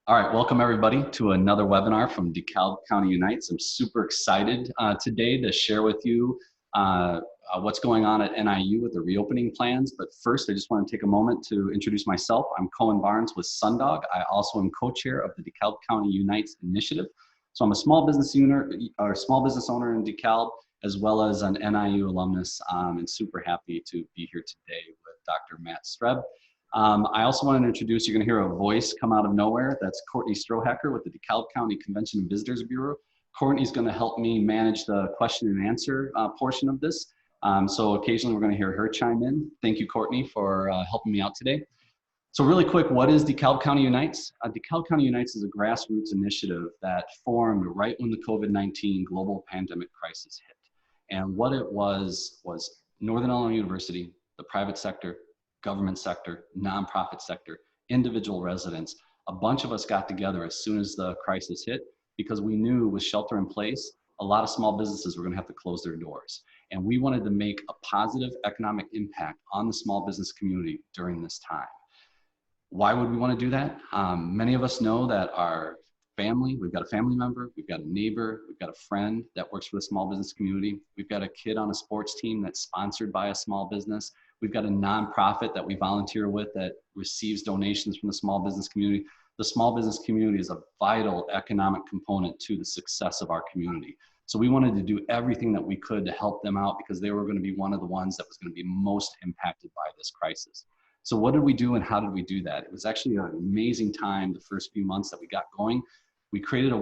All right, welcome everybody to another webinar from DeKalb County UNITES. I'm super excited today to share with you what's going on at NIU with the reopening plans. But first, I just want to take a moment to introduce myself. I'm Cohen Barnes with Sundog. I also am co-chair of the DeKalb County UNITES initiative. So I'm a small business owner in DeKalb, as well as an NIU alumnus, and super happy to be here today with Dr. Matt Streb. I also want to introduce, you're going to hear a voice come out of nowhere. That's Cortney Strohacker with the DeKalb County Convention and Visitors Bureau. Courtney's going to help me manage the question and answer portion of this. So occasionally we're going to hear her chime in. Thank you, Courtney, for helping me out today. So really quick, what is DeKalb County UNITES? DeKalb County UNITES is a grassroots initiative that formed right when the COVID-19 global pandemic crisis hit. And what it was Northern Illinois University, the private sector, government sector, nonprofit sector, individual residents, a bunch of us got together as soon as the crisis hit because we knew with shelter in place, a lot of small businesses were going to have to close their doors. And we wanted to make a positive economic impact on the small business community during this time. Why would we want to do that? Many of us know that our family, we've got a family member, we've got a neighbor, we've got a friend that works for the small business community. We've got a kid on a sports team that's sponsored by a small business. We've got a nonprofit that we volunteer with that receives donations from the small business community. The small business community is a vital economic component to the success of our community. So we wanted to do everything that we could to help them out because they were going to be one of the ones that was going to be most impacted by this crisis. So what did we do and how did we do that? It was actually an amazing time the first few months that we got going. We created a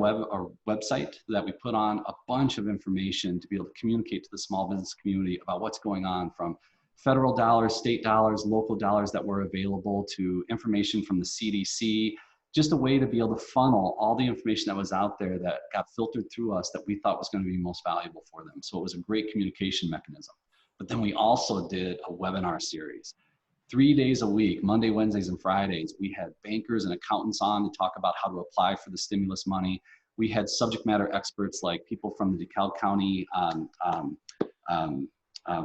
website that we put on a bunch of information to be able to communicate to the small business community about what's going on, from federal dollars, state dollars, local dollars that were available, to information from the CDC, just a way to be able to funnel all the information that was out there that got filtered through us that we thought was going to be most valuable for them. So it was a great communication mechanism. But then we also did a webinar series. 3 days a week, Monday, Wednesdays, and Fridays, we had bankers and accountants on to talk about how to apply for the stimulus money. We had subject matter experts like people from the DeKalb County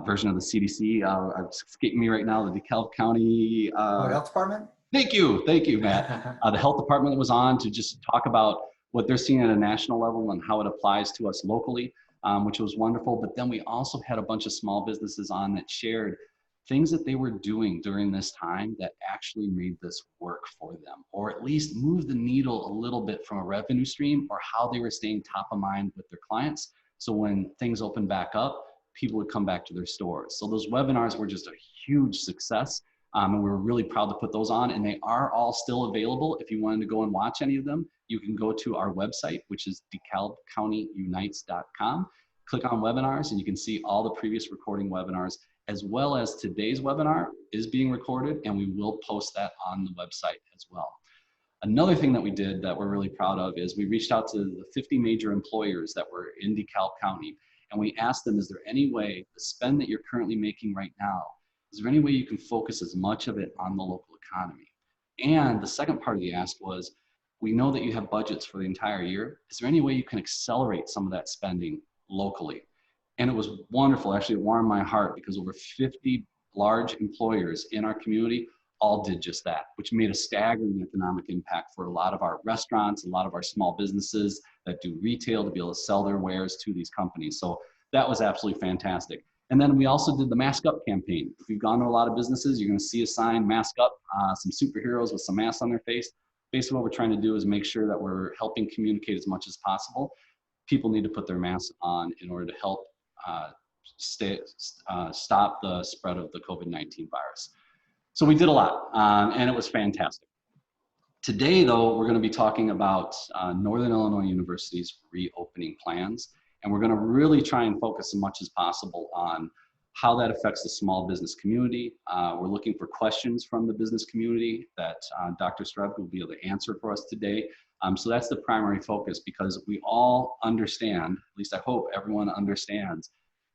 version of the CDC. It's escaping me right now, the DeKalb County Health Department? Thank you, Matt. The health department was on to just talk about what they're seeing at a national level and how it applies to us locally, which was wonderful. But then we also had a bunch of small businesses on that shared things that they were doing during this time that actually made this work for them, or at least move the needle a little bit from a revenue stream, or how they were staying top of mind with their clients. So when things opened back up, people would come back to their stores. So those webinars were just a huge success. And we were really proud to put those on, and they are all still available. If you wanted to go and watch any of them, you can go to our website, which is DeKalbCountyUnites.com. Click on webinars and you can see all the previous recording webinars, as well as today's webinar is being recorded, and we will post that on the website as well. Another thing that we did that we're really proud of is we reached out to the 50 major employers that were in DeKalb County, and we asked them, is there any way the spend that you're currently making right now, is there any way you can focus as much of it on the local economy? And the second part of the ask was, we know that you have budgets for the entire year. Is there any way you can accelerate some of that spending locally? And it was wonderful. Actually, it warmed my heart because over 50 large employers in our community all did just that, which made a staggering economic impact for a lot of our restaurants, a lot of our small businesses that do retail to be able to sell their wares to these companies. So that was absolutely fantastic. And then we also did the Mask Up campaign. If you've gone to a lot of businesses, you're going to see a sign, Mask Up, some superheroes with some masks on their face. Basically what we're trying to do is make sure that we're helping communicate as much as possible. People need to put their masks on in order to help stop the spread of the COVID-19 virus. So we did a lot, and it was fantastic. Today, though, we're going to be talking about Northern Illinois University's reopening plans, and we're going to really try and focus as much as possible on how that affects the small business community. We're looking for questions from the business community that Dr. Streb will be able to answer for us today. So that's the primary focus, because we all understand, at least I hope everyone understands,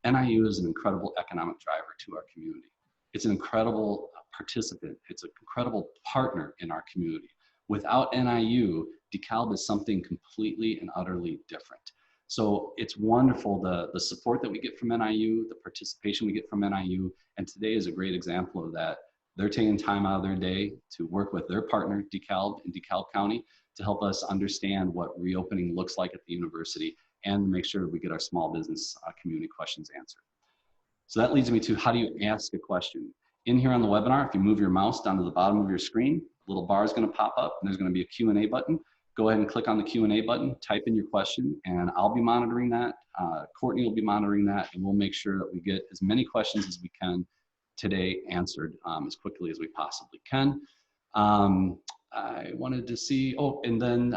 NIU is an incredible economic driver to our community. It's an incredible participant. It's an incredible partner in our community. Without NIU, DeKalb is something completely and utterly different. So it's wonderful, the support that we get from NIU, the participation we get from NIU, and today is a great example of that. They're taking time out of their day to work with their partner, DeKalb in DeKalb County, to help us understand what reopening looks like at the university and make sure that we get our small business community questions answered. So that leads me to, how do you ask a question? In here on the webinar, if you move your mouse down to the bottom of your screen, a little bar is going to pop up and there's going to be a Q&A button. Go ahead and click on the Q&A button, type in your question, and I'll be monitoring that. Courtney will be monitoring that, and we'll make sure that we get as many questions as we can today answered as quickly as we possibly can. I wanted to see, oh, and then,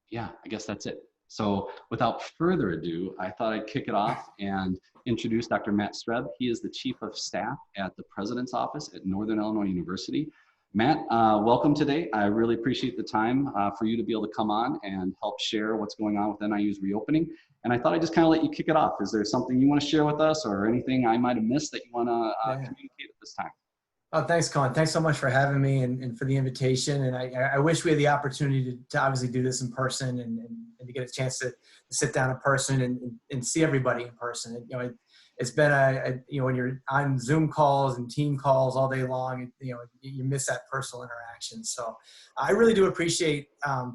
yeah, I guess that's it. So without further ado, I thought I'd kick it off and introduce Dr. Matt Streb. He is the Chief of Staff at the President's Office at Northern Illinois University. Matt, welcome today. I really appreciate the time for you to be able to come on and help share what's going on with NIU's reopening. And I thought I'd just kind of let you kick it off. Is there something you want to share with us or anything I might have missed that you want to communicate at this time? Oh, thanks, Cohen. Thanks so much for having me and for the invitation. And I wish we had the opportunity to obviously do this in person and to get a chance to sit down in person and see everybody in person. You know, it's been you know, when you're on Zoom calls and team calls all day long, you know, you miss that personal interaction. So I really do appreciate,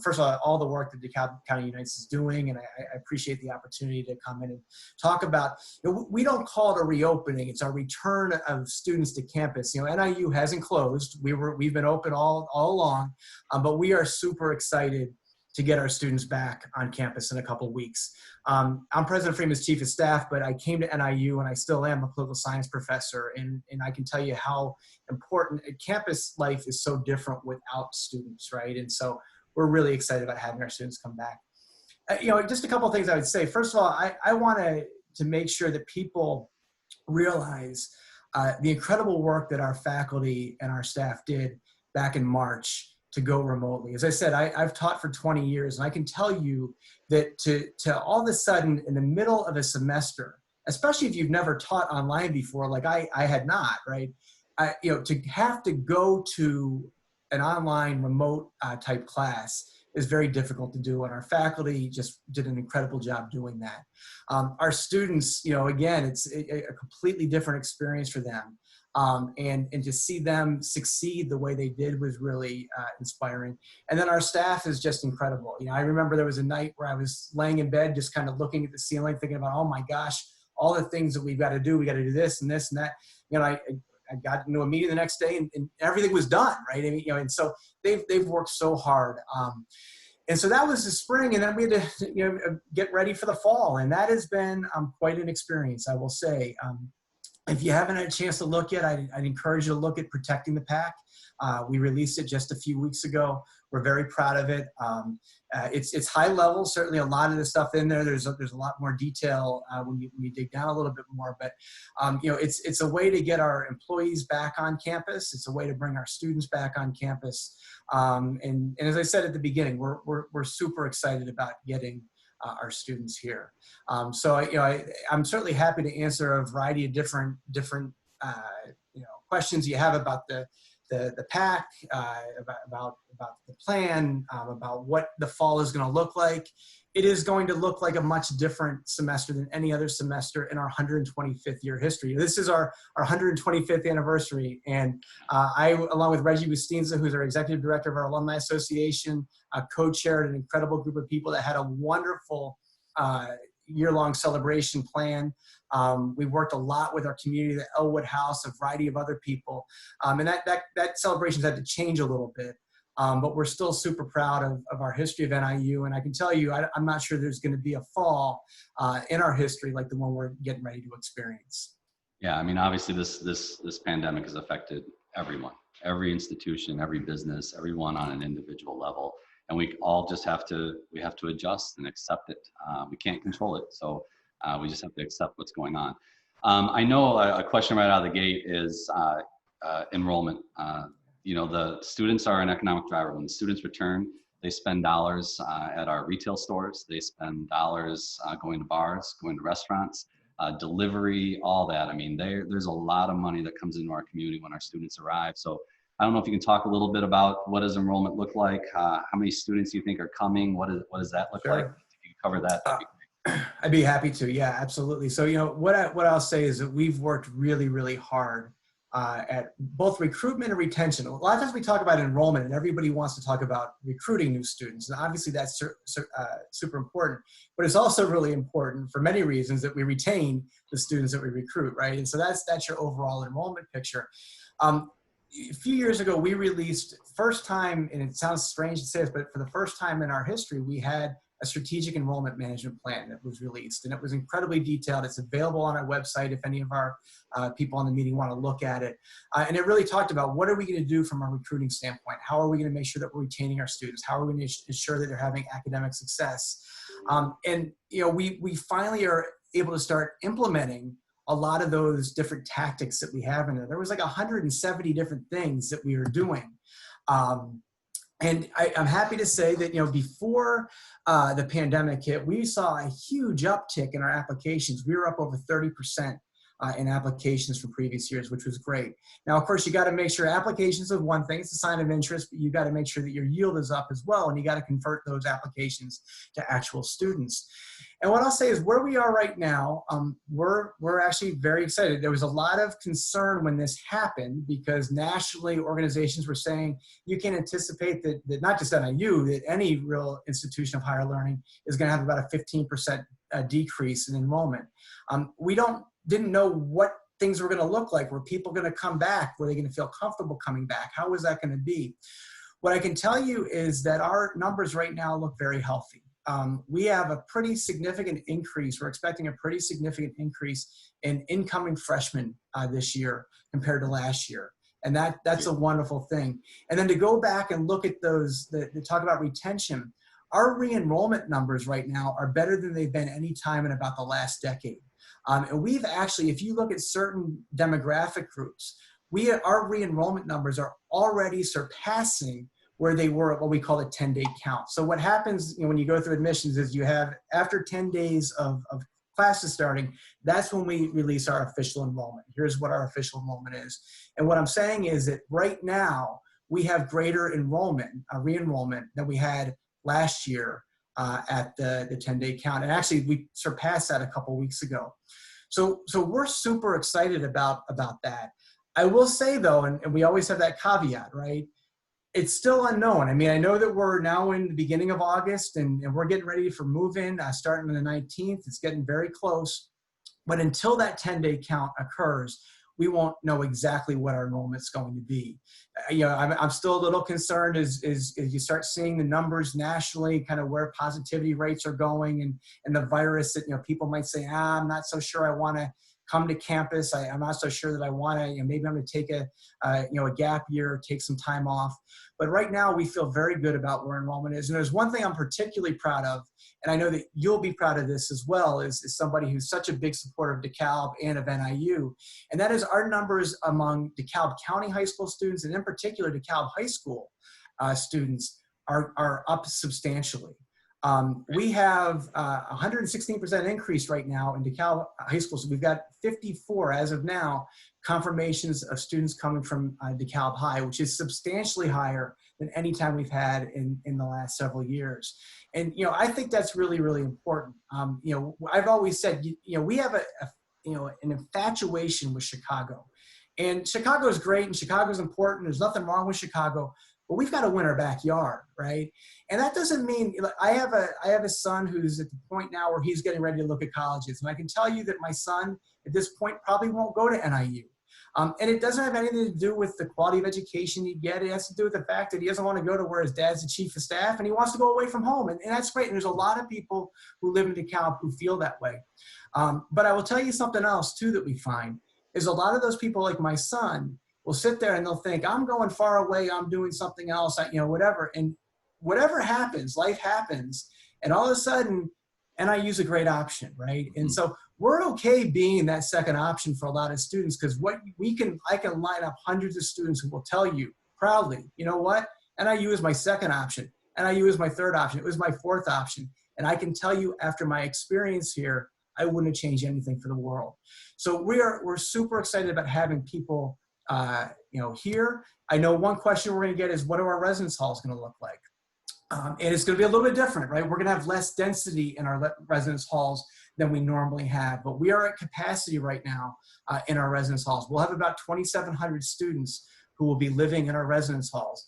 first of all the work that DeKalb County UNITES is doing. And I appreciate the opportunity to come in and talk about, you know, we don't call it a reopening. It's our return of students to campus. You know, NIU hasn't closed. We've been open all along, but we are super excited to get our students back on campus in a couple of weeks. I'm President Freeman's Chief of Staff, but I came to NIU and I still am a political science professor. And I can tell you how important campus life is so different without students, right? And so we're really excited about having our students come back. You know, just a couple of things I would say. First of all, I want to make sure that people realize the incredible work that our faculty and our staff did back in March to go remotely. As I said, I've taught for 20 years, and I can tell you that to all of a sudden in the middle of a semester, especially if you've never taught online before, like I had not, right? You know, to have to go to an online remote type class is very difficult to do, and our faculty just did an incredible job doing that. Our students, you know, again, it's a completely different experience for them. And to see them succeed the way they did was really inspiring. And then our staff is just incredible. You know, I remember there was a night where I was laying in bed, just kind of looking at the ceiling, thinking about, oh my gosh, all the things that we've got to do. We got to do this and this and that. You know, I got into a meeting the next day and everything was done, right? I mean, you know, and so they've worked so hard. And so that was the spring, and then we had to, you know, get ready for the fall. And that has been quite an experience, I will say. If you haven't had a chance to look yet, I'd encourage you to look at Protecting the Pack. We released it just a few weeks ago. We're very proud of it. It's high level, certainly a lot of the stuff in there. There's a lot more detail when you dig down a little bit more. But you know, it's a way to get our employees back on campus. It's a way to bring our students back on campus. And as I said at the beginning, we're super excited about getting our students here. So you know, I'm certainly happy to answer a variety of different you know, questions you have about the pack, about the plan, about what the fall is going to look like. It is going to look like a much different semester than any other semester in our 125th year history. This is our 125th anniversary. And I, along with Reggie Bustinza, who's our executive director of our Alumni Association, co-chaired an incredible group of people that had a wonderful year-long celebration plan. We worked a lot with our community, the Elwood House, a variety of other people. And that celebration's had to change a little bit. But we're still super proud of our history of NIU. And I can tell you, I'm not sure there's going to be a fall in our history like the one we're getting ready to experience. Yeah, I mean, obviously this pandemic has affected everyone, every institution, every business, everyone on an individual level. And we all just have to adjust and accept it. We can't control it. So we just have to accept what's going on. I know a question right out of the gate is enrollment. You know, the students are an economic driver. When the students return, they spend dollars at our retail stores. They spend dollars going to bars, going to restaurants, delivery, all that. I mean, there's a lot of money that comes into our community when our students arrive. So I don't know if you can talk a little bit about what does enrollment look like? How many students do you think are coming? What does that look like? If you could cover that, that'd be great. I'd be happy to. Yeah, absolutely. So, you know, what I'll say is that we've worked really, really hard at both recruitment and retention. A lot of times we talk about enrollment and everybody wants to talk about recruiting new students. And obviously that's super important, but it's also really important for many reasons that we retain the students that we recruit, right? And so that's your overall enrollment picture. A few years ago, we released, first time, and it sounds strange to say this, but for the first time in our history, we had a strategic enrollment management plan that was released, and it was incredibly detailed. It's available on our website if any of our people on the meeting want to look at it. And it really talked about what are we going to do from a recruiting standpoint? How are we going to make sure that we're retaining our students? How are we going to ensure that they're having academic success? And you know, we finally are able to start implementing a lot of those different tactics that we have in there. There was like 170 different things that we were doing. And I'm happy to say that, you know, before the pandemic hit, we saw a huge uptick in our applications. We were up over 30% in applications from previous years, which was great. Now, of course, you got to make sure applications is one thing, it's a sign of interest, but you got to make sure that your yield is up as well, and you got to convert those applications to actual students. And what I'll say is where we are right now, we're actually very excited. There was a lot of concern when this happened because nationally organizations were saying you can anticipate that not just NIU, that any real institution of higher learning is going to have about a 15% decrease in enrollment. We didn't know what things were going to look like. Were people going to come back? Were they going to feel comfortable coming back? How was that going to be? What I can tell you is that our numbers right now look very healthy. We have a pretty significant increase. We're expecting a pretty significant increase in incoming freshmen this year compared to last year. And that's a wonderful thing. And then to go back and look at those, to talk about retention, our re-enrollment numbers right now are better than they've been any time in about the last decade. And we've actually, if you look at certain demographic groups, our re-enrollment numbers are already surpassing where they were at what we call a 10-day count. So what happens, you know, when you go through admissions is you have, after 10 days of classes starting, that's when we release our official enrollment. Here's what our official enrollment is. And what I'm saying is that right now, we have greater enrollment, re-enrollment, than we had last year at the 10-day count. And actually, we surpassed that a couple weeks ago. So we're super excited about that. I will say though, and we always have that caveat, right? It's still unknown. I mean, I know that we're now in the beginning of August and we're getting ready for move-in starting on the 19th. It's getting very close. But until that 10-day count occurs, we won't know exactly what our enrollment's going to be. You know, I'm still a little concerned as you start seeing the numbers nationally, kind of where positivity rates are going and the virus that, you know, people might say, I'm not so sure I want to come to campus. I'm not so sure that I want to, you know, maybe I'm going to take a gap year or take some time off. But right now we feel very good about where enrollment is. And there's one thing I'm particularly proud of, and I know that you'll be proud of this as well, is somebody who's such a big supporter of DeKalb and of NIU. And that is our numbers among DeKalb County high school students, and in particular DeKalb high school students are up substantially. We have 116% increase right now in DeKalb high schools. So we've got 54 as of now confirmations of students coming from DeKalb High, which is substantially higher than any time we've had in the last several years. And, you know, I think that's really, really important. You know, I've always said, you know, we have an infatuation with Chicago. And Chicago is great and Chicago is important. There's nothing wrong with Chicago. But we've got to win our backyard, right? And that doesn't mean, I have a son who's at the point now where he's getting ready to look at colleges. And I can tell you that my son at this point probably won't go to NIU. And it doesn't have anything to do with the quality of education you get. It has to do with the fact that he doesn't want to go to where his dad's the chief of staff and he wants to go away from home. And that's great. And there's a lot of people who live in DeKalb who feel that way. But I will tell you something else too that we find is a lot of those people like my son will sit there and they'll think, I'm going far away, I'm doing something else, you know, whatever. And whatever happens, life happens. And all of a sudden, NIU's a great option, right? And so we're okay being that second option for a lot of students because I can line up hundreds of students who will tell you proudly, you know what? NIU is my second option. NIU is my third option. It was my fourth option. And I can tell you after my experience here, I wouldn't have changed anything for the world. So we're super excited about having people you know, here. I know one question we're going to get is what are our residence halls going to look like? And it's going to be a little bit different, right? We're going to have less density in our residence halls than we normally have. But we are at capacity right now in our residence halls. We'll have about 2,700 students who will be living in our residence halls.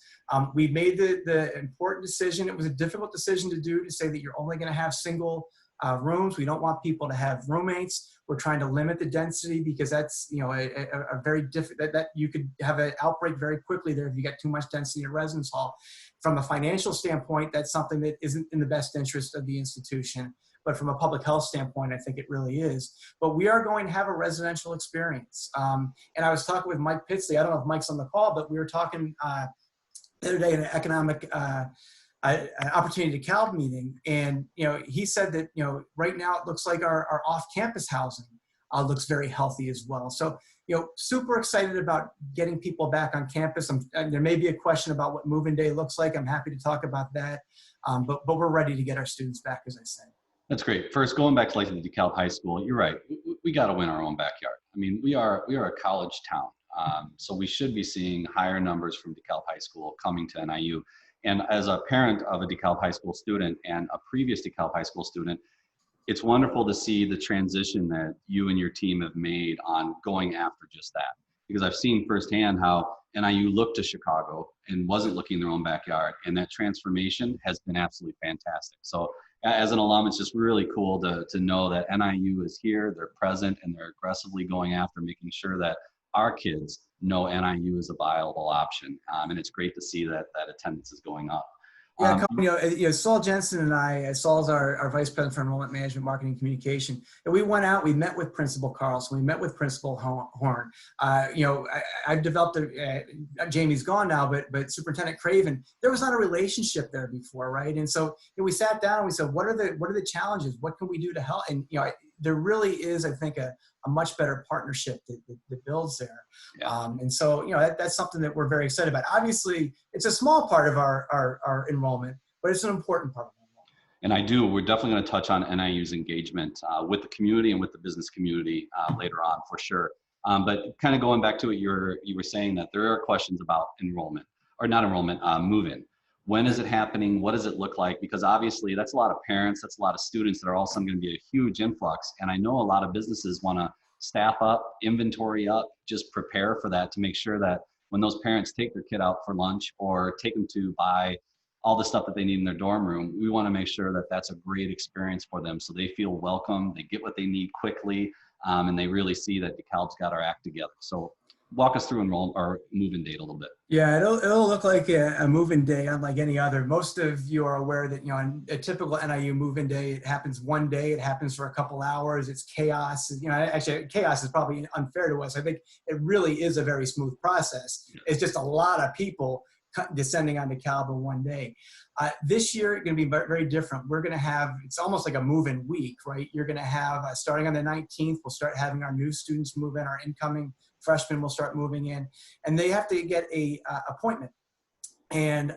We made the important decision. It was a difficult decision to do, to say that you're only going to have single rooms. We don't want people to have roommates. We're trying to limit the density because that's, you know, a very different, that you could have an outbreak very quickly there if you get too much density in a residence hall. From a financial standpoint, that's something that isn't in the best interest of the institution. But from a public health standpoint, I think it really is. But we are going to have a residential experience. And I was talking with Mike Pitsley. I don't know if Mike's on the call, but we were talking the other day in an economic opportunity DeKalb meeting, and you know, he said that, you know, right now it looks like our off-campus housing looks very healthy as well. So, you know, super excited about getting people back on campus. And there may be a question about what move-in day looks like. I'm happy to talk about that, but we're ready to get our students back, as I said. That's great. First, going back to like the DeKalb High School, you're right. We got to win our own backyard. I mean, we are a college town, so we should be seeing higher numbers from DeKalb High School coming to NIU. And as a parent of a DeKalb High School student and a previous DeKalb High School student, it's wonderful to see the transition that you and your team have made on going after just that. Because I've seen firsthand how NIU looked to Chicago and wasn't looking in their own backyard, and that transformation has been absolutely fantastic. So as an alum, it's just really cool to know that NIU is here, they're present, and they're aggressively going after making sure that our kids know NIU is a viable option. And it's great to see that attendance is going up. Yeah, you know, Saul Jensen and I, Saul's our Vice President for Enrollment Management, Marketing, and Communication. And we went out, we met with Principal Carlson, we met with Principal Horn. You know, I've developed Jamie's gone now, but Superintendent Craven, there was not a relationship there before, right? And so, you know, we sat down and we said, what are the challenges? What can we do to help? And, you know, there really is, I think, a much better partnership that builds there. Yeah. And so, you know, that's something that we're very excited about. Obviously, it's a small part of our enrollment, but it's an important part of enrollment. We're definitely going to touch on NIU's engagement with the community and with the business community later on for sure. But kind of going back to what you were saying, that there are questions about enrollment, or not enrollment, move-in. When is it happening? What does it look like? Because obviously that's a lot of parents, that's a lot of students that are all of a sudden going to be a huge influx. And I know a lot of businesses want to staff up, inventory up, just prepare for that to make sure that when those parents take their kid out for lunch or take them to buy all the stuff that they need in their dorm room, we want to make sure that that's a great experience for them so they feel welcome, they get what they need quickly, and they really see that DeKalb's got our act together. So walk us through our move-in date a little bit. Yeah, it'll look like a move-in day unlike any other. Most of you are aware that, you know, on a typical NIU move-in day, it happens one day, it happens for a couple hours, it's chaos. You know, actually chaos is probably unfair to us. I think it really is a very smooth process. It's just a lot of people descending on DeKalb in one day. This year, it's going to be very different. We're going to have, it's almost like a move-in week, right? You're going to have, starting on the 19th, we'll start having our new students move in, our incoming freshmen will start moving in, and they have to get a appointment, and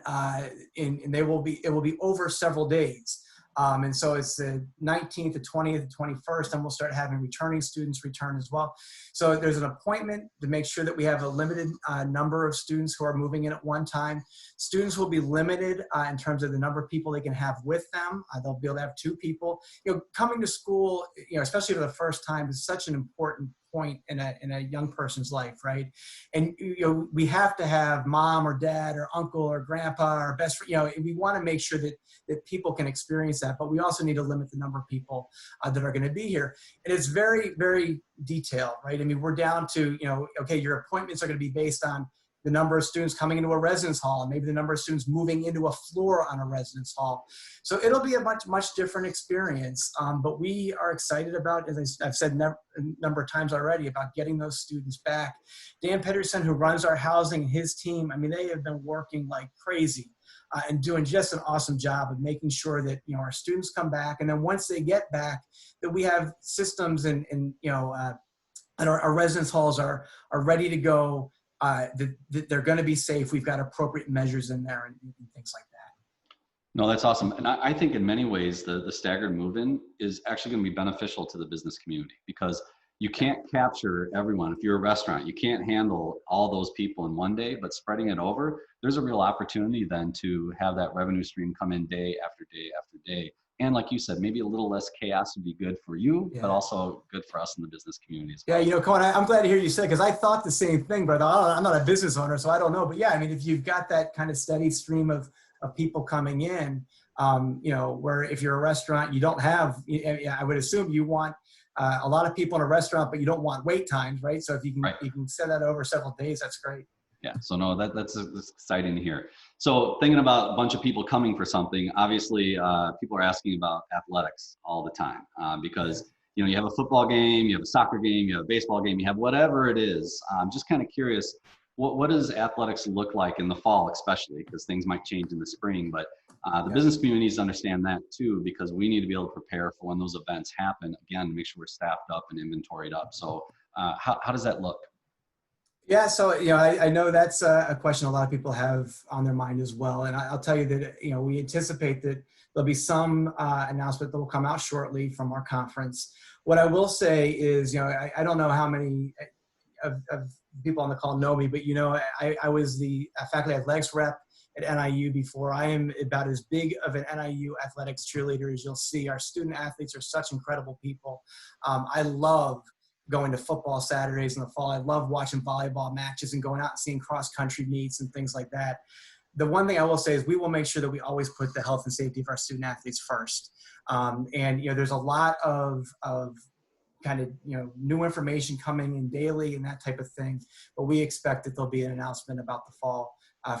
it will be over several days. And so it's the 19th, the 20th, the 21st, and we'll start having returning students return as well. So there's an appointment to make sure that we have a limited number of students who are moving in at one time. Students will be limited in terms of the number of people they can have with them. They'll be able to have 2 people. You know, coming to school, you know, especially for the first time, is such an important point in a young person's life, right? And you know, we have to have mom or dad or uncle or grandpa or best friend. You know, we want to make sure that people can experience that, but we also need to limit the number of people that are going to be here. And it's very, very detailed, right? I mean, we're down to, you know, okay, your appointments are going to be based on the number of students coming into a residence hall, and maybe the number of students moving into a floor on a residence hall. So it'll be a much different experience, but we are excited about, as I've said a number of times already, about getting those students back. Dan Pedersen, who runs our housing, his team, I mean, they have been working like crazy and doing just an awesome job of making sure that, you know, our students come back, and then once they get back, that we have systems and you know, and our residence halls are ready to go. They're going to be safe. We've got appropriate measures in there and things like that. No, that's awesome. And I think in many ways, the staggered move-in is actually going to be beneficial to the business community, because you can't capture everyone. If you're a restaurant, you can't handle all those people in one day, but spreading it over, there's a real opportunity then to have that revenue stream come in day after day after day And like you said, maybe a little less chaos would be good for you, Yeah. but also good for us in the business community as Yeah, well. Cohen, I'm glad to hear you say, because I thought the same thing, but I'm not a business owner, so I don't know. But yeah, I mean, if you've got that kind of steady stream of people coming in, where if you're a restaurant, you don't have, I would assume you want a lot of people in a restaurant, but you don't want wait times, right? So if you can, Right. you can set that over several days, that's great. Yeah, so no, that's exciting to hear. So thinking about a bunch of people coming for something, obviously people are asking about athletics all the time because you have a football game, you have a soccer game, you have a baseball game, you have whatever it is. I'm just kind of curious, what does athletics look like in the fall, especially because things might change in the spring, but the business community needs to understand that too, because we need to be able to prepare for when those events happen, again, to make sure we're staffed up and inventoried up. So how does that look? Yeah, so I know that's a question a lot of people have on their mind as well, and I'll tell you that we anticipate that there'll be some announcement that will come out shortly from our conference. What I will say is, I don't know how many of people on the call know me, but I was the faculty athletics rep at NIU before. I am about as big of an NIU athletics cheerleader as you'll see. Our student athletes are such incredible people. I love going to football Saturdays in the fall. I love watching volleyball matches and going out and seeing cross-country meets and things like that. The one thing I will say is we will make sure that we always put the health and safety of our student athletes first. There's a lot of kind of new information coming in daily and that type of thing, but we expect that there'll be an announcement about the fall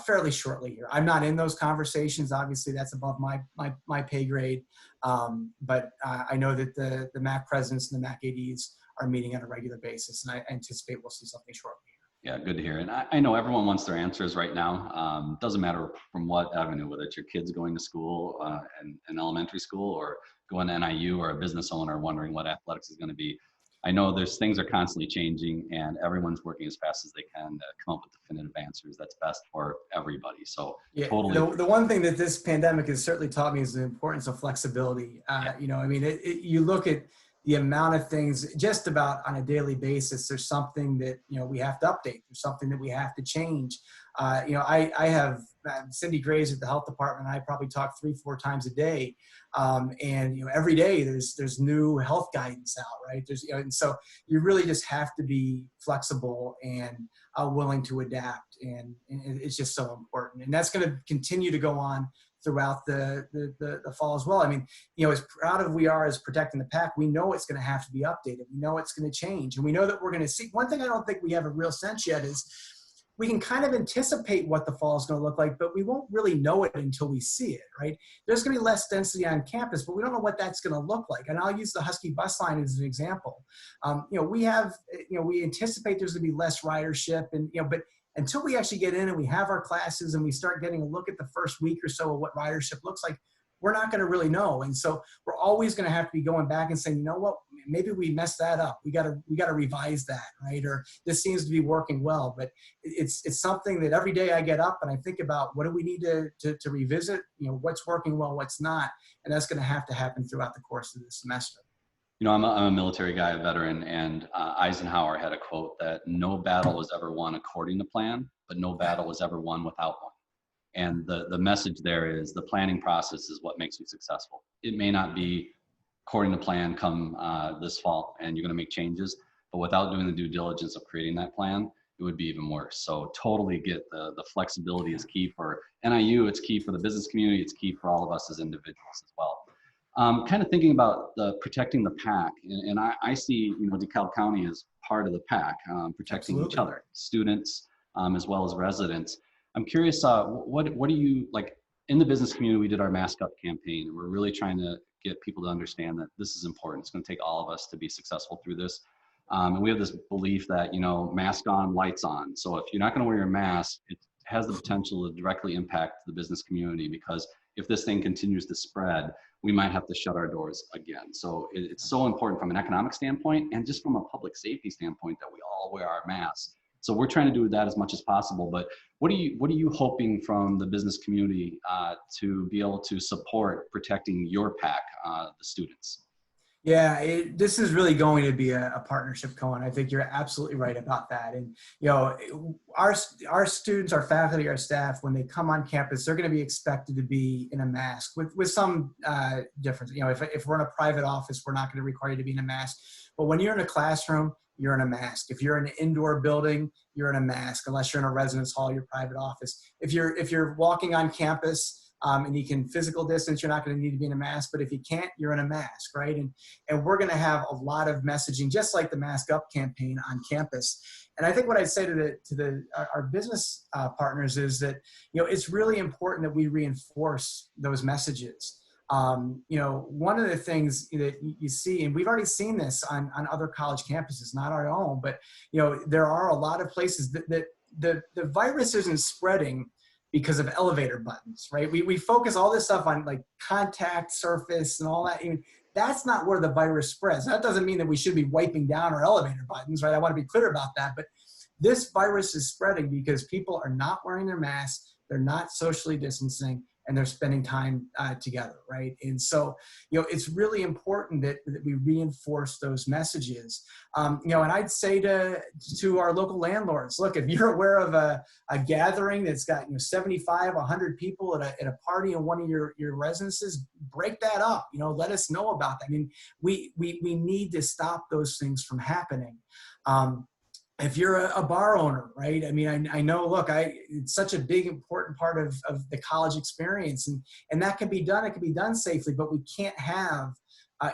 fairly shortly here. I'm not in those conversations. Obviously, that's above my pay grade, but I know that the MAC presidents and the MAC ADs are meeting on a regular basis, and I anticipate we'll see something shortly. Yeah, good to hear. And I know everyone wants their answers right now. Doesn't matter from what avenue, whether it's your kids going to school in elementary school or going to NIU, or a business owner wondering what athletics is going to be. I know things are constantly changing, and everyone's working as fast as they can to come up with definitive answers that's best for everybody. So yeah, totally. The one thing that this pandemic has certainly taught me is the importance of flexibility. You look at the amount of things just about on a daily basis. There's something that we have to update. There's something that we have to change. I have Cindy Graves at the health department. I probably talk 3-4 times a day, and every day there's new health guidance out, right? And so you really just have to be flexible and willing to adapt, and it's just so important. And that's going to continue to go on throughout the fall as well. I mean, as proud of we are as protecting the pack, we know it's going to have to be updated. We know it's going to change, and we know that we're going to see. One thing I don't think we have a real sense yet is we can kind of anticipate what the fall is going to look like, but we won't really know it until we see it, right? There's going to be less density on campus, but we don't know what that's going to look like. And I'll use the Husky bus line as an example. We anticipate there's going to be less ridership, and but until we actually get in and we have our classes and we start getting a look at the first week or so of what ridership looks like, we're not going to really know. And so we're always going to have to be going back and saying, what, maybe we messed that up. We got to revise that, right? Or this seems to be working well. But it's something that every day I get up and I think about, what do we need to revisit? What's working well, what's not, and that's going to happen throughout the course of the semester. I'm a military guy, a veteran, and Eisenhower had a quote that no battle was ever won according to plan, but no battle was ever won without one. And the message there is the planning process is what makes you successful. It may not be according to plan come this fall, and you're going to make changes, but without doing the due diligence of creating that plan, it would be even worse. So totally get the flexibility is key for NIU. It's key for the business community. It's key for all of us as individuals as well. Kind of thinking about protecting the pack, and I see DeKalb County as part of the pack, protecting Absolutely. each other, students as well as residents. I'm curious, what do you like in the business community? We did our Mask Up campaign, and we're really trying to get people to understand that this is important. It's going to take all of us to be successful through this. And we have this belief that mask on, lights on. So if you're not going to wear your mask, it has the potential to directly impact the business community, because if this thing continues to spread, we might have to shut our doors again. So it's so important from an economic standpoint and just from a public safety standpoint that we all wear our masks. So we're trying to do that as much as possible. But what are you hoping from the business community to be able to support protecting your pack, the students? Yeah, this is really going to be a partnership, Cohen. I think you're absolutely right about that. And, our students, our faculty, our staff, when they come on campus, they're going to be expected to be in a mask with some difference. If we're in a private office, we're not going to require you to be in a mask. But when you're in a classroom, you're in a mask. If you're in an indoor building, you're in a mask, unless you're in a residence hall, your private office. If you're walking on campus, and you can physical distance, you're not going to need to be in a mask, but if you can't, you're in a mask, right? And we're going to have a lot of messaging, just like the Mask Up campaign on campus. And I think what I'd say to our business partners is that, it's really important that we reinforce those messages. One of the things that you see, and we've already seen this on other college campuses, not our own, but, there are a lot of places that the virus isn't spreading because of elevator buttons, right? We focus all this stuff on like contact surface and all that. That's not where the virus spreads. That doesn't mean that we should be wiping down our elevator buttons, right? I want to be clear about that. But this virus is spreading because people are not wearing their masks, they're not socially distancing, and they're spending time together, right? And so, it's really important that we reinforce those messages. And I'd say to our local landlords, look, if you're aware of a gathering that's got 75, 100 people at a party in one of your residences, break that up. Let us know about that. I mean, we need to stop those things from happening. If you're a bar owner, right? I mean, I know, look, it's such a big, important part of the college experience, and that can be done. It can be done safely, but we can't have,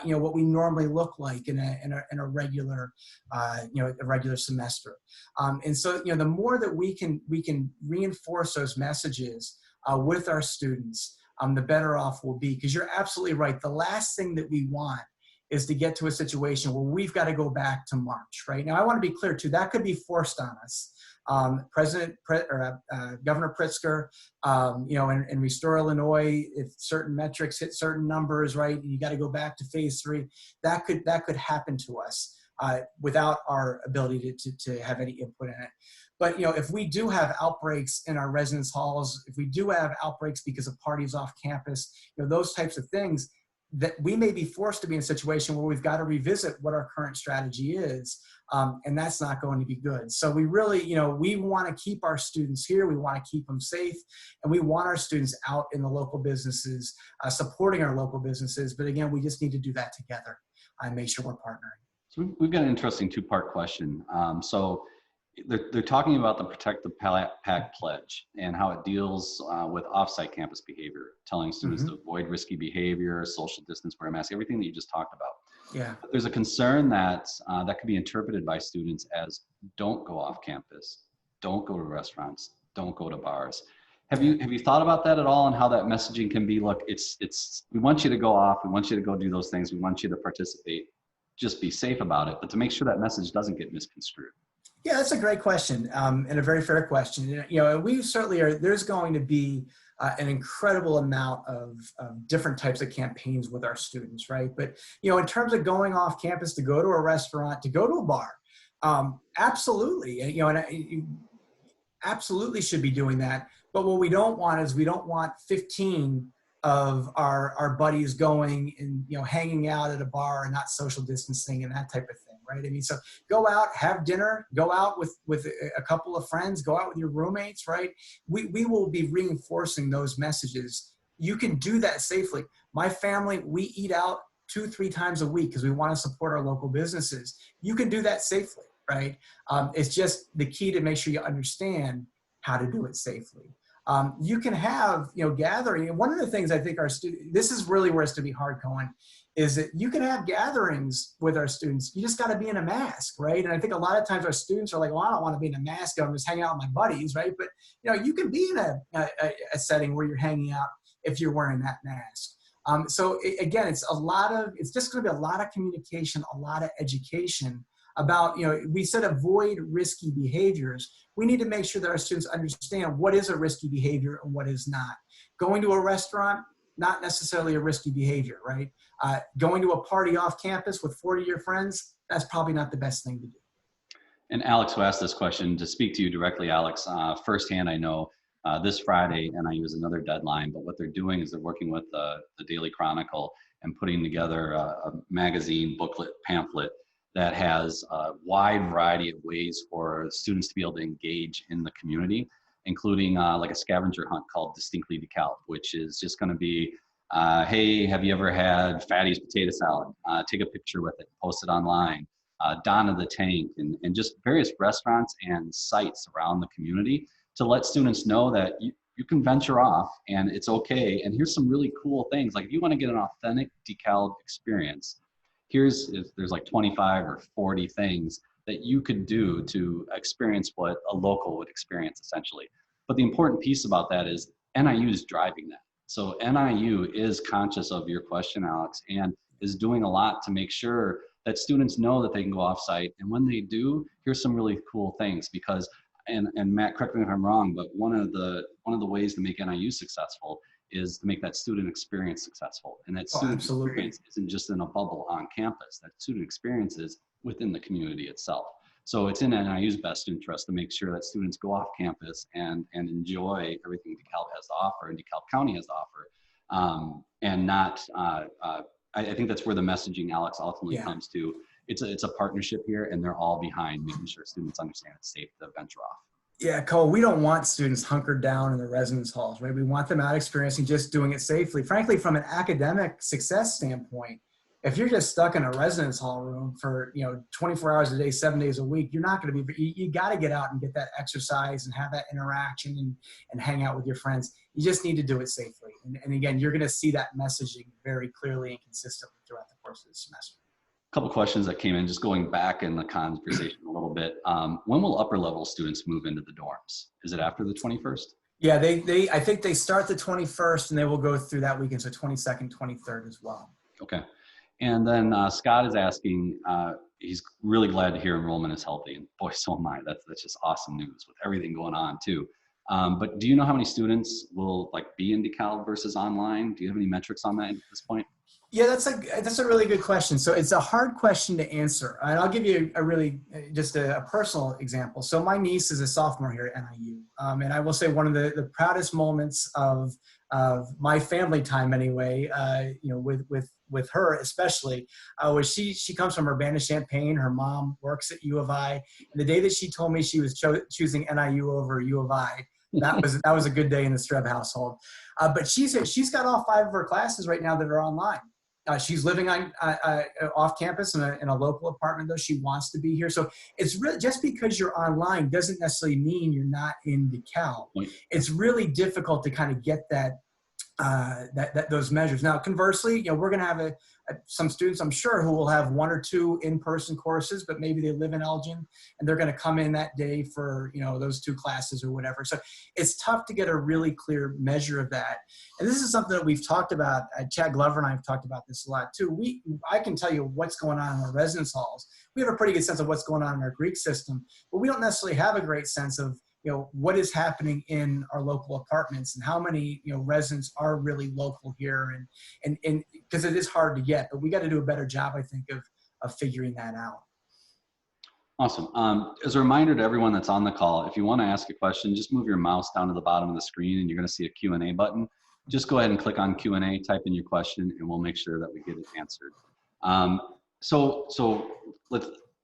what we normally look like in a regular, a regular semester. And so, the more that we can reinforce those messages with our students, the better off we'll be. Because you're absolutely right. The last thing that we want is to get to a situation where we've got to go back to March, right? Now, I want to be clear too, that could be forced on us. Governor Pritzker, in Restore Illinois, if certain metrics hit certain numbers, right, you got to go back to phase 3, that could happen to us without our ability to have any input in it. But, if we do have outbreaks in our residence halls, if we do have outbreaks because of parties off campus, those types of things, that we may be forced to be in a situation where we've got to revisit what our current strategy is, and that's not going to be good. So we really, we want to keep our students here, we want to keep them safe, and we want our students out in the local businesses, supporting our local businesses, but again, we just need to do that together and make sure we're partnering. So we've got an interesting two-part question. So they're talking about the Protect the Pack pledge and how it deals with offsite campus behavior, telling students to avoid risky behavior, social distance, wear a mask, everything that you just talked about. Yeah. But there's a concern that that could be interpreted by students as don't go off campus, don't go to restaurants, don't go to bars. Have you thought about that at all, and how that messaging can be? Look, it's we want you to go off, we want you to go do those things, we want you to participate, just be safe about it, but to make sure that message doesn't get misconstrued. Yeah, that's a great question, and a very fair question. We certainly are. There's going to be an incredible amount of different types of campaigns with our students, right? But in terms of going off campus to go to a restaurant, to go to a bar, absolutely. Absolutely should be doing that. But what we don't want is we don't want 15 of our buddies going and hanging out at a bar and not social distancing and that type of thing, right? I mean, so go out, have dinner, go out with a couple of friends, go out with your roommates, right? We will be reinforcing those messages. You can do that safely. My family, we eat out 2-3 times a week because we want to support our local businesses. You can do that safely, right? It's just the key to make sure you understand how to do it safely. You can have, gathering. And one of the things I think our students, this is really where it's to be hard, Cohen, is that you can have gatherings with our students. You just got to be in a mask, right? And I think a lot of times our students are like, well, I don't want to be in a mask. I'm just hanging out with my buddies, right? But, you can be in a setting where you're hanging out if you're wearing that mask. So again, it's just going to be a lot of communication, a lot of education about, we said avoid risky behaviors. We need to make sure that our students understand what is a risky behavior and what is not. Going to a restaurant, not necessarily a risky behavior, right? Going to a party off campus with 40 of your friends, that's probably not the best thing to do. And Alex, who asked this question, to speak to you directly, Alex, firsthand, I know This Friday, NIU is another deadline, but what they're doing is they're working with the Daily Chronicle and putting together a magazine, booklet, pamphlet that has a wide variety of ways for students to be able to engage in the community, including like a scavenger hunt called Distinctly DeKalb, which is just going to be, hey, have you ever had Fatty's potato salad? Take a picture with it, post it online. Donna the Tank, and just various restaurants and sites around the community to let students know that you can venture off and it's okay. And here's some really cool things. Like if you want to get an authentic DeKalb experience, there's like 25 or 40 things that you could do to experience what a local would experience essentially. But the important piece about that is NIU is driving that. So NIU is conscious of your question, Alex, and is doing a lot to make sure that students know that they can go off-site. And when they do, here's some really cool things because, and Matt, correct me if I'm wrong, but one of the ways to make NIU successful is to make that student experience successful. And that student experience isn't just in a bubble on campus. That student experience is within the community itself. So it's in NIU's best interest to make sure that students go off campus and enjoy everything DeKalb has to offer and DeKalb County has to offer, and not, I think that's where the messaging, Alex, ultimately comes to. It's a partnership here, and they're all behind making sure students understand it's safe to venture off. Yeah, Cole, we don't want students hunkered down in the residence halls, right? We want them out experiencing just doing it safely. Frankly, from an academic success standpoint, if you're just stuck in a residence hall room for 24 hours a day, 7 days a week, you're not going to be. You got to get out and get that exercise and have that interaction and hang out with your friends. You just need to do it safely. And again, you're going to see that messaging very clearly and consistently throughout the course of the semester. A couple questions that came in, just going back in the conversation a little bit. When will upper level students move into the dorms? Is it after the 21st? Yeah, I think they start the 21st and they will go through that weekend, so 22nd, 23rd as well. Okay. And then Scott is asking, he's really glad to hear enrollment is healthy. And boy, so am I. That's just awesome news with everything going on too. But do you know how many students will be in DeKalb versus online? Do you have any metrics on that at this point? Yeah, that's a really good question. So it's a hard question to answer. And I'll give you just a personal example. So my niece is a sophomore here at NIU. And I will say one of the proudest moments of my family time anyway, with her especially, was she comes from Urbana-Champaign. Her mom works at U of I. And the day that she told me she was choosing NIU over U of I, that was a good day in the Streb household. But she's got all 5 of her classes right now that are online. She's living off campus in a local apartment, though. She wants to be here. So it's really, just because you're online doesn't necessarily mean you're not in DeKalb. It's really difficult to kind of get those measures. Now, conversely, we're going to have some students, I'm sure, who will have 1 or 2 in-person courses, but maybe they live in Elgin and they're going to come in that day for, those 2 classes or whatever. So it's tough to get a really clear measure of that. And this is something that we've talked about. Chad Glover and I have talked about this a lot too. I can tell you what's going on in our residence halls. We have a pretty good sense of what's going on in our Greek system, but we don't necessarily have a great sense of what is happening in our local apartments and how many, residents are really local here. And because it is hard to get, but we got to do a better job, I think, of figuring that out. Awesome. As a reminder to everyone that's on the call, if you want to ask a question, just move your mouse down to the bottom of the screen and you're going to see a Q&A button. Just go ahead and click on Q&A, type in your question, and we'll make sure that we get it answered.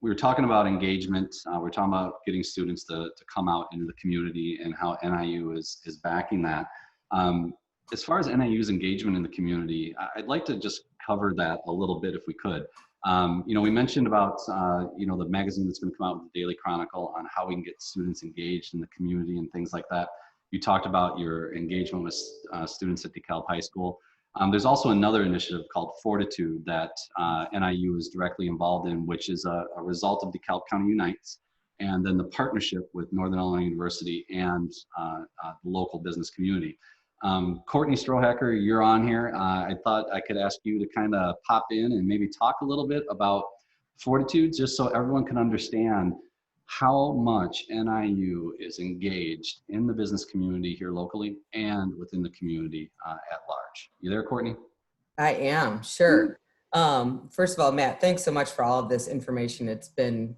We were talking about engagement. We're talking about getting students to come out into the community and how NIU is backing that. As far as NIU's engagement in the community, I'd like to just cover that a little bit if we could. We mentioned about, the magazine that's going to come out with the Daily Chronicle on how we can get students engaged in the community and things like that. You talked about your engagement with students at DeKalb High School. There's also another initiative called Fortitude that NIU is directly involved in, which is a result of DeKalb County UNITES, and then the partnership with Northern Illinois University and the local business community. Courtney Strohacker, you're on here. I thought I could ask you to kind of pop in and maybe talk a little bit about Fortitude, just so everyone can understand how much NIU is engaged in the business community here locally and within the community at large. You there, Courtney? I am, sure. First of all, Matt, thanks so much for all of this information. It's been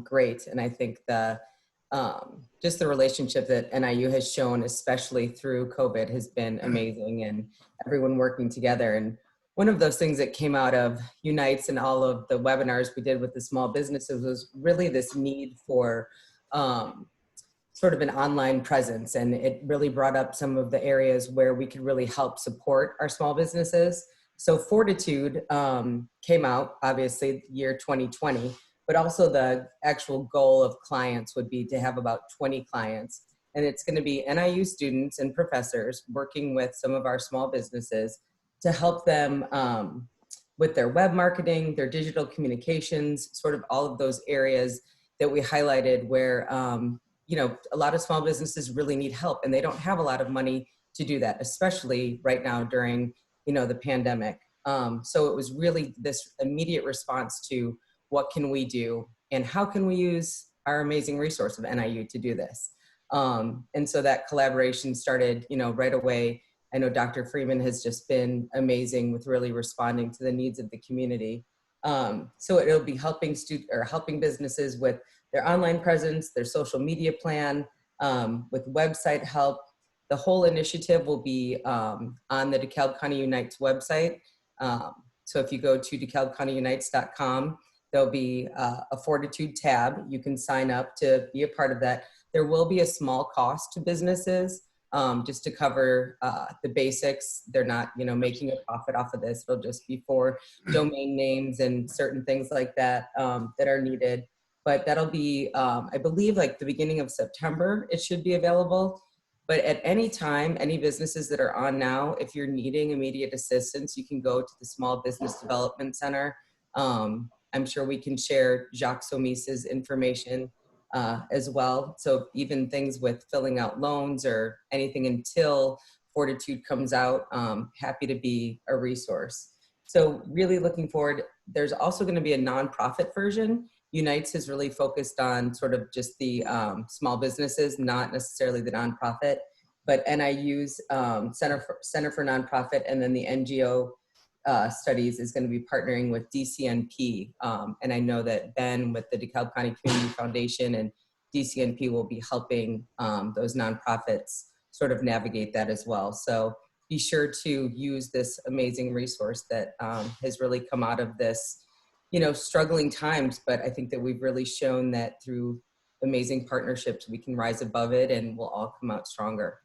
great. And I think the just the relationship that NIU has shown, especially through COVID, has been amazing, and everyone working together. And one of those things that came out of Unites and all of the webinars we did with the small businesses was really this need for sort of an online presence. And it really brought up some of the areas where we could really help support our small businesses. So Fortitude came out, obviously, year 2020, but also the actual goal of clients would be to have about 20 clients. And it's going to be NIU students and professors working with some of our small businesses to help them with their web marketing, their digital communications, sort of all of those areas that we highlighted where, a lot of small businesses really need help, and they don't have a lot of money to do that, especially right now during, the pandemic. So it was really this immediate response to what can we do and how can we use our amazing resource of NIU to do this. And so that collaboration started, right away. I know Dr. Freeman has just been amazing with really responding to the needs of the community. So it'll be helping businesses with their online presence, their social media plan, with website help. The whole initiative will be on the DeKalb County UNITES website. So if you go to DeKalbCountyUnites.com, there'll be a Fortitude tab. You can sign up to be a part of that. There will be a small cost to businesses just to cover the basics. They're not, making a profit off of this. It'll just be for domain names and certain things like that that are needed. But that'll be, I believe, like the beginning of September, it should be available. But at any time, any businesses that are on now, if you're needing immediate assistance, you can go to the Small Business Development Center. I'm sure we can share Jacques Somis's information as well. So even things with filling out loans or anything until Fortitude comes out, happy to be a resource. So really looking forward. There's also going to be a nonprofit version. Unites has really focused on sort of just the small businesses, not necessarily the nonprofit, but NIU's Center for Nonprofit, and then the NGO studies is going to be partnering with DCNP. And I know that Ben with the DeKalb County Community Foundation and DCNP will be helping those nonprofits sort of navigate that as well. So be sure to use this amazing resource that has really come out of this, struggling times. But I think that we've really shown that through amazing partnerships, we can rise above it and we'll all come out stronger.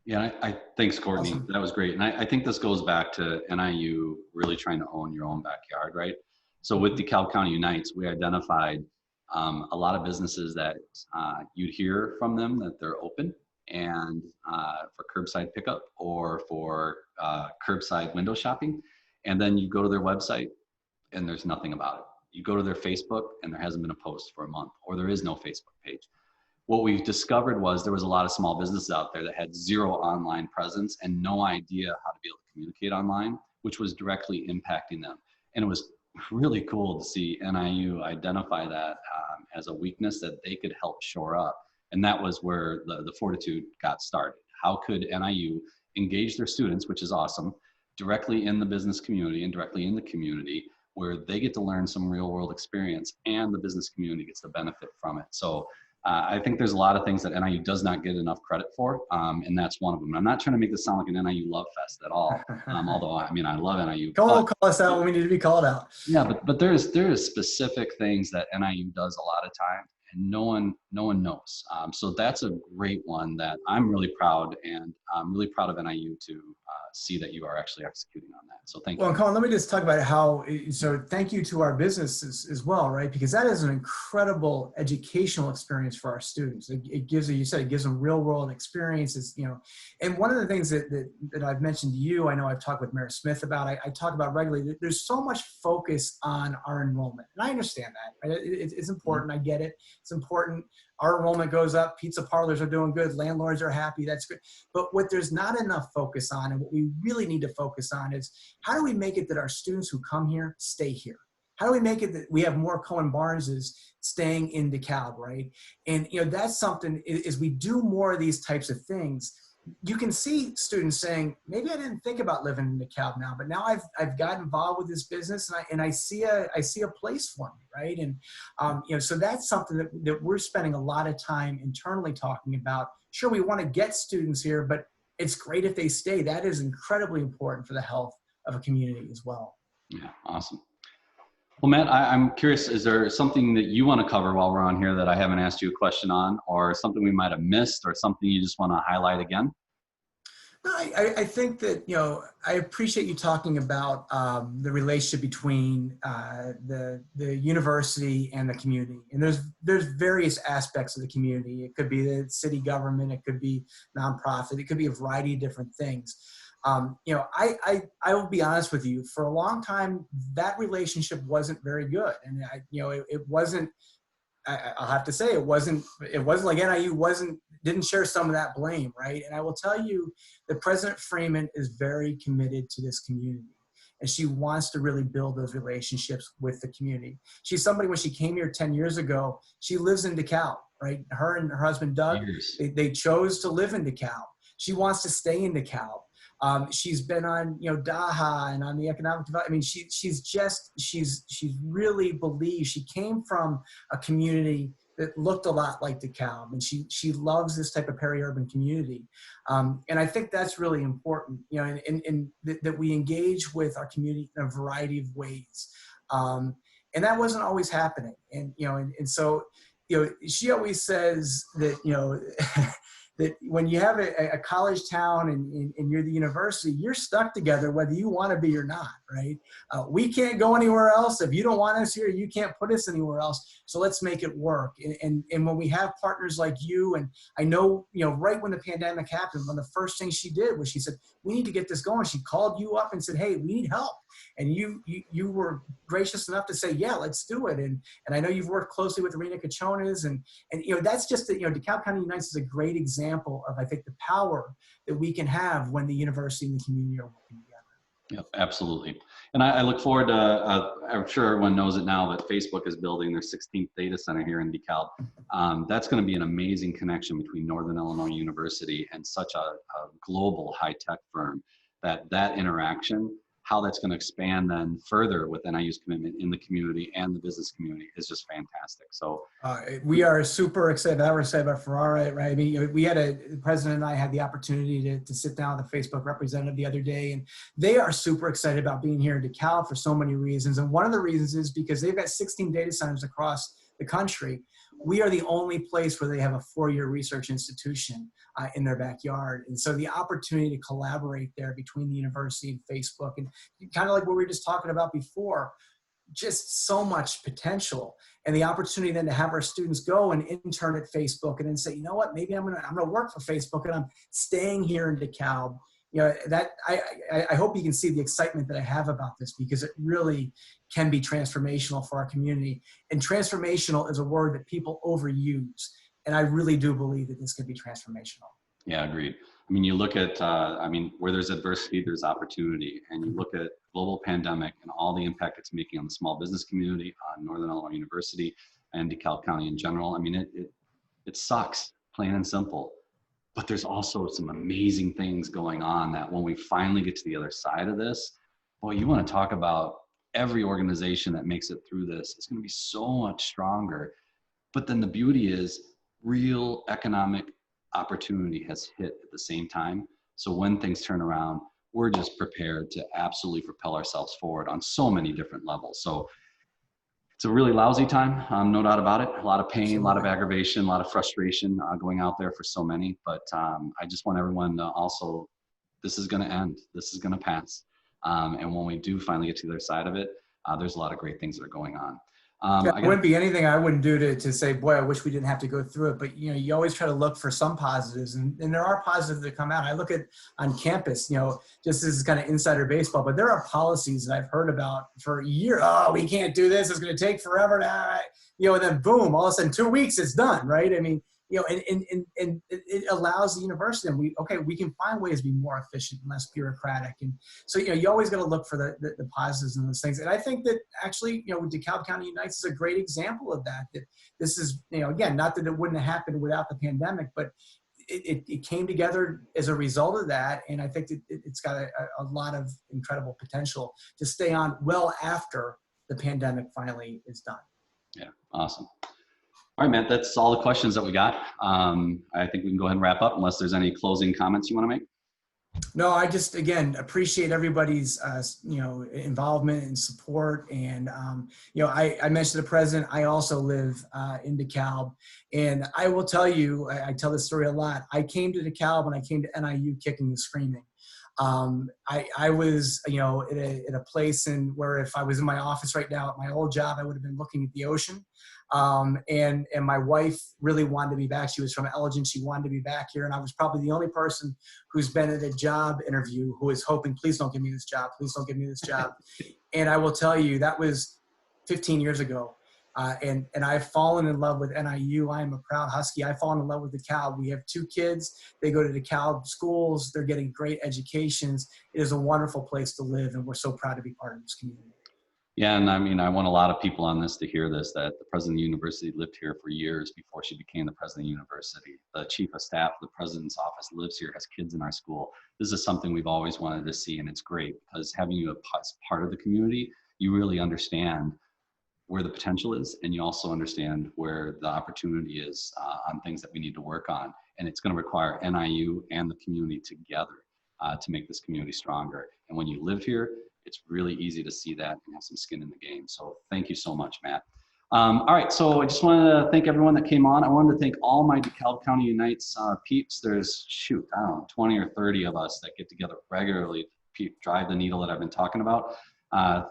Yeah, thanks, Courtney. Awesome. That was great. And I think this goes back to NIU really trying to own your own backyard, right? So with DeKalb County UNITES, we identified a lot of businesses that you'd hear from them that they're open and for curbside pickup or for curbside window shopping. And then you go to their website and there's nothing about it. You go to their Facebook and there hasn't been a post for a month, or there is no Facebook page. What we discovered was there was a lot of small businesses out there that had zero online presence and no idea how to be able to communicate online, which was directly impacting them. And it was really cool to see NIU identify that as a weakness that they could help shore up. And that was where the Fortitude got started. How could NIU engage their students, which is awesome, directly in the business community and directly in the community, where they get to learn some real world experience and the business community gets to benefit from it. So I think there's a lot of things that NIU does not get enough credit for, and that's one of them. I'm not trying to make this sound like an NIU love fest at all, although I love NIU. Call us out when we need to be called out. Yeah, but there is specific things that NIU does a lot of time, and no one knows. So that's a great one that I'm really proud, and I'm really proud of NIU to see that you are actually executing on that. So thank you. Well, Cohen, let me just talk about so thank you to our businesses as well, right? Because that is an incredible educational experience for our students. It gives, you said, it gives them real world experiences, and one of the things that I've mentioned to you, I know I've talked with Mayor Smith about, I talk about regularly, there's so much focus on our enrollment. And I understand that, right? It's important. I get it. It's important. Our enrollment goes up, pizza parlors are doing good, landlords are happy, that's good. But what there's not enough focus on, and what we really need to focus on, is how do we make it that our students who come here stay here? How do we make it that we have more Cohen Barneses staying in DeKalb, right? And that's something, as we do more of these types of things, you can see students saying, maybe I didn't think about living in DeKalb now, but now I've got involved with this business, and I see a place for me, right? And so that's something that we're spending a lot of time internally talking about. Sure, we want to get students here, but it's great if they stay. That is incredibly important for the health of a community as well. Yeah, awesome. Well, Matt, I'm curious, is there something that you want to cover while we're on here that I haven't asked you a question on, or something we might have missed, or something you just want to highlight again? No, I think that, I appreciate you talking about the relationship between the university and the community. And there's various aspects of the community. It could be the city government, it could be nonprofit, it could be a variety of different things. I will be honest with you, for a long time, that relationship wasn't very good. And it wasn't, I'll have to say, it wasn't like NIU didn't share some of that blame, right? And I will tell you that President Freeman is very committed to this community, and she wants to really build those relationships with the community. She's somebody, when she came here 10 years ago, she lives in DeKalb, right? Her and her husband, Doug, they chose to live in DeKalb. She wants to stay in DeKalb. She's been on, DAHA and on the economic development. I mean, she's really believes, she came from a community that looked a lot like DeKalb, and she loves this type of peri-urban community. And I think that's really important, and that we engage with our community in a variety of ways. And that wasn't always happening. And, so, she always says that, that when you have a college town and you're the university, you're stuck together whether you want to be or not, right? We can't go anywhere else. If you don't want us here, you can't put us anywhere else. So let's make it work. And when we have partners like you, and I know, right when the pandemic happened, one of the first things she did was she said, we need to get this going. She called you up and said, hey, we need help. And you were gracious enough to say, yeah, let's do it. And I know you've worked closely with Rena Cachones, and that's just that, DeKalb County UNITES is a great example of, I think, the power that we can have when the university and the community are working together. Yep, absolutely. And I look forward to, I'm sure everyone knows it now, but Facebook is building their 16th data center here in DeKalb. That's going to be an amazing connection between Northern Illinois University and such a global high-tech firm. That interaction, how that's going to expand then further with NIU's commitment in the community and the business community is just fantastic. So we are super excited. We're excited about Ferrara, right? I mean, the president and I had the opportunity to sit down with a Facebook representative the other day, and they are super excited about being here in DeKalb for so many reasons. And one of the reasons is because they've got 16 data centers across the country. We are the only place where they have a 4-year research institution in their backyard. And so the opportunity to collaborate there between the university and Facebook, and kind of like what we were just talking about before, just so much potential. And the opportunity then to have our students go and intern at Facebook and then say, you know what, maybe I'm gonna work for Facebook and I'm staying here in DeKalb. That I hope you can see the excitement that I have about this, because it really can be transformational for our community. And transformational is a word that people overuse. And I really do believe that this could be transformational. Yeah, agreed. I mean, you look at, where there's adversity, there's opportunity. And you look at global pandemic and all the impact it's making on the small business community, on Northern Illinois University and DeKalb County in general. I mean, it sucks, plain and simple. But there's also some amazing things going on that when we finally get to the other side of this, boy, you want to talk about every organization that makes it through this. It's going to be so much stronger. But then the beauty is real economic opportunity has hit at the same time. So when things turn around, we're just prepared to absolutely propel ourselves forward on so many different levels. So it's a really lousy time, no doubt about it. A lot of pain, a lot of aggravation, a lot of frustration going out there for so many. But I just want everyone to also, this is going to end. This is going to pass. And when we do finally get to the other side of it, there's a lot of great things that are going on. It wouldn't be anything I wouldn't do to say, boy, I wish we didn't have to go through it. But, you always try to look for some positives, and there are positives that come out. I look at on campus, just as kind of insider baseball, but there are policies that I've heard about for a year. Oh, we can't do this. It's going to take forever. And then boom, all of a sudden 2 weeks, it's done. Right. I mean, and it allows the university, and we can find ways to be more efficient and less bureaucratic. And so, you always got to look for the positives in those things. And I think that actually, DeKalb County UNITES is a great example of that. That this is, again, not that it wouldn't have happened without the pandemic, but it came together as a result of that. And I think it's got a lot of incredible potential to stay on well after the pandemic finally is done. Yeah, awesome. All right, Matt, that's all the questions that we got. I think we can go ahead and wrap up unless there's any closing comments you want to make. No, I just, again, appreciate everybody's, involvement and support. And, I mentioned the president, I also live in DeKalb. And I will tell you, I tell this story a lot. I came to DeKalb and I came to NIU kicking and screaming. I was, at a place where if I was in my office right now at my old job, I would have been looking at the ocean. And my wife really wanted to be back. She was from Elgin. She wanted to be back here. And I was probably the only person who's been at a job interview who was hoping, please don't give me this job. Please don't give me this job. And I will tell you, that was 15 years ago. And I've fallen in love with NIU. I am a proud Husky. I've fallen in love with DeKalb. We have 2 kids. They go to DeKalb schools. They're getting great educations. It is a wonderful place to live. And we're so proud to be part of this community. Yeah, and I mean, I want a lot of people on this to hear this, that the president of the university lived here for years before she became the president of the university. The chief of staff of the president's office lives here, has kids in our school. This is something we've always wanted to see, and it's great because having you as part of the community, you really understand where the potential is, and you also understand where the opportunity is on things that we need to work on. And it's going to require NIU and the community together to make this community stronger. And when you live here, it's really easy to see that and have some skin in the game. So thank you so much, Matt. All right, so I just wanted to thank everyone that came on. I wanted to thank all my DeKalb County UNITES peeps. There's, 20 or 30 of us that get together regularly to drive the needle that I've been talking about.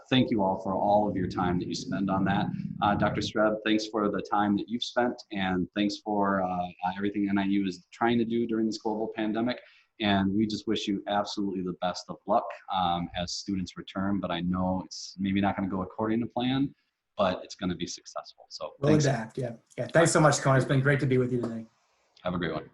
Thank you all for all of your time that you spend on that. Dr. Streb, thanks for the time that you've spent, and thanks for everything NIU is trying to do during this global pandemic. And we just wish you absolutely the best of luck as students return. But I know it's maybe not going to go according to plan, but it's going to be successful. So we'll adapt. Yeah. Thanks so much, Cohen. It's been great to be with you today. Have a great one.